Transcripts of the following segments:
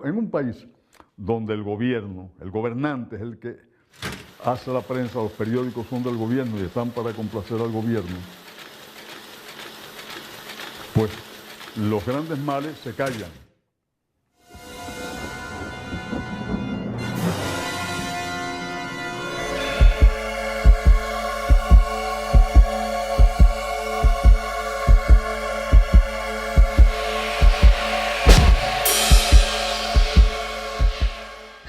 En un país donde el gobierno, el gobernante es el que hace la prensa, los periódicos son del gobierno y están para complacer al gobierno, pues los grandes males se callan.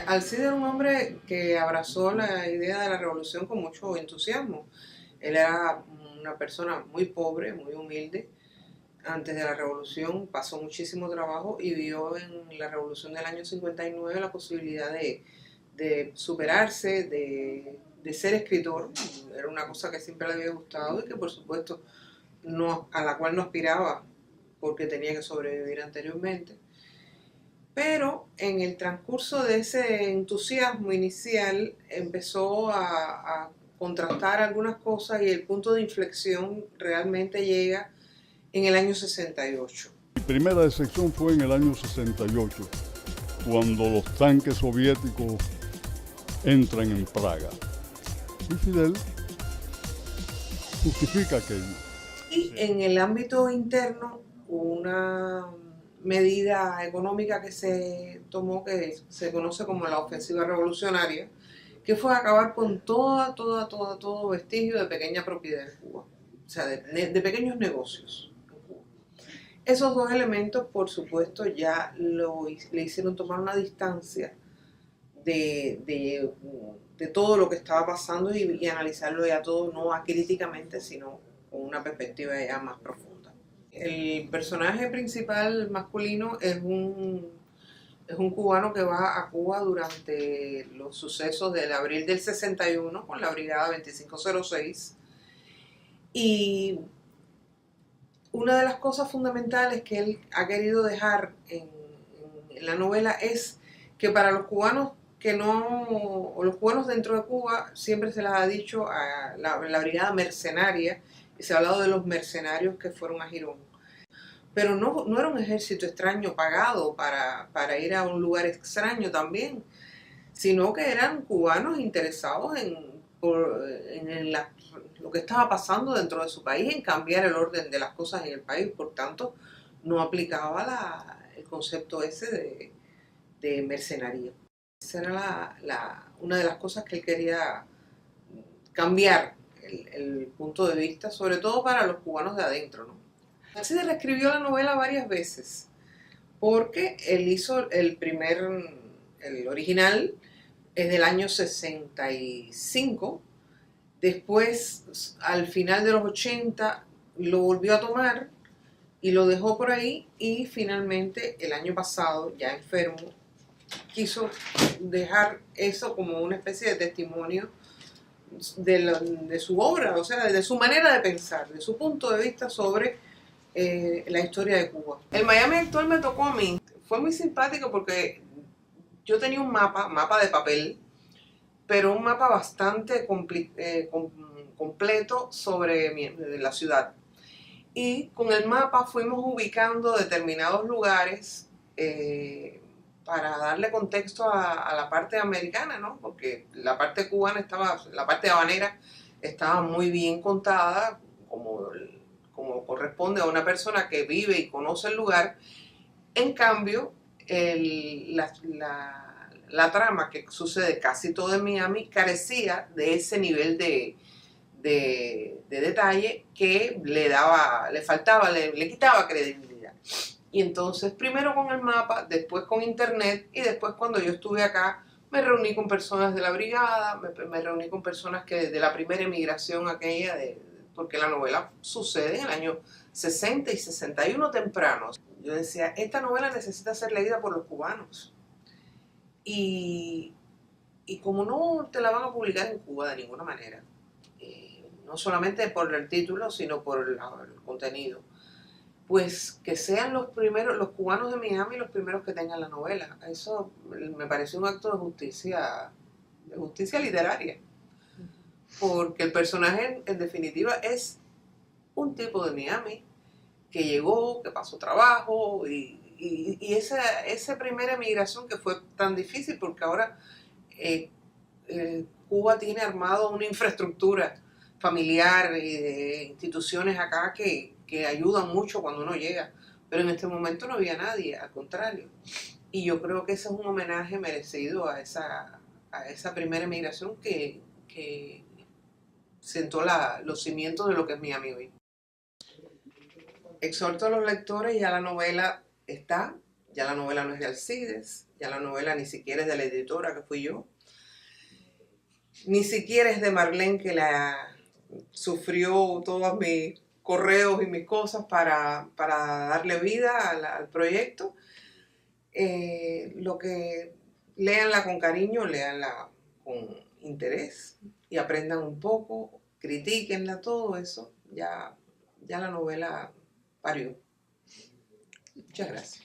Alcide era un hombre que abrazó la idea de la revolución con mucho entusiasmo. Él era una persona muy pobre, muy humilde. Antes de la revolución pasó muchísimo trabajo y vio en la revolución del año 59 la posibilidad de superarse, de ser escritor. Era una cosa que siempre le había gustado y que por supuesto no, a la cual no aspiraba porque tenía que sobrevivir anteriormente. Pero en el transcurso de ese entusiasmo inicial empezó a contrastar algunas cosas y el punto de inflexión realmente llega en el año 68. Mi primera decepción fue en el año 68, cuando los tanques soviéticos entran en Praga. Y Fidel justifica aquello. Y en el ámbito interno, una medida económica que se tomó que se conoce como la ofensiva revolucionaria, que fue acabar con todo vestigio de pequeña propiedad en Cuba, o sea, de pequeños negocios en Cuba. Esos dos elementos, por supuesto, ya le hicieron tomar una distancia de todo lo que estaba pasando y analizarlo ya todo no acríticamente, sino con una perspectiva ya más profunda. El personaje principal masculino es un cubano que va a Cuba durante los sucesos del abril del 61 con la Brigada 2506. Y una de las cosas fundamentales que él ha querido dejar en la novela es que para los cubanos que no, o los cubanos dentro de Cuba, siempre se les ha dicho a la brigada mercenaria, y se ha hablado de los mercenarios que fueron a Girón. Pero no era un ejército extraño pagado para ir a un lugar extraño también, sino que eran cubanos interesados lo que estaba pasando dentro de su país, en cambiar el orden de las cosas en el país. Por tanto, no aplicaba el concepto ese de mercenario. Esa era una de las cosas que él quería cambiar el punto de vista, sobre todo para los cubanos de adentro, ¿no? Alcide reescribió la novela varias veces, porque él hizo el original es del año 65, después al final de los 80 lo volvió a tomar y lo dejó por ahí, y finalmente el año pasado, ya enfermo, quiso dejar eso como una especie de testimonio de su obra, o sea, de su manera de pensar, de su punto de vista sobre la historia de Cuba. El Miami actual me tocó a mí. Fue muy simpático porque yo tenía un mapa de papel, pero un mapa bastante completo sobre la ciudad. Y con el mapa fuimos ubicando determinados lugares para darle contexto a la parte americana, ¿no? Porque la parte cubana la parte habanera estaba muy bien contada, como corresponde a una persona que vive y conoce el lugar. En cambio, la trama que sucede casi todo en Miami carecía de ese nivel de detalle que le quitaba credibilidad. Y entonces, primero con el mapa, después con internet, y después cuando yo estuve acá, me reuní con personas de la brigada, me reuní con personas de la primera emigración aquella, porque la novela sucede en el año 60 y 61 temprano. Yo decía, esta novela necesita ser leída por los cubanos. Y como no te la van a publicar en Cuba de ninguna manera, no solamente por el título, sino por el contenido, pues que sean los cubanos de Miami, los primeros que tengan la novela. Eso me pareció un acto de justicia literaria, porque el personaje en definitiva es un tipo de Miami que llegó, que pasó trabajo y y esa primera emigración que fue tan difícil, porque ahora Cuba tiene armado una infraestructura familiar y de instituciones acá que ayudan mucho cuando uno llega, pero en este momento no había nadie, al contrario. Y yo creo que ese es un homenaje merecido a esa primera emigración que sentó los cimientos de lo que es Miami hoy. Exhorto a los lectores, ya la novela está, ya la novela no es de Alcides, ya la novela ni siquiera es de la editora que fui yo, ni siquiera es de Marlene, que la sufrió todos mis correos y mis cosas para darle vida al proyecto. Lo que léanla con cariño, léanla con interés y aprendan un poco, critíquenla, todo eso. Ya la novela parió. Muchas gracias.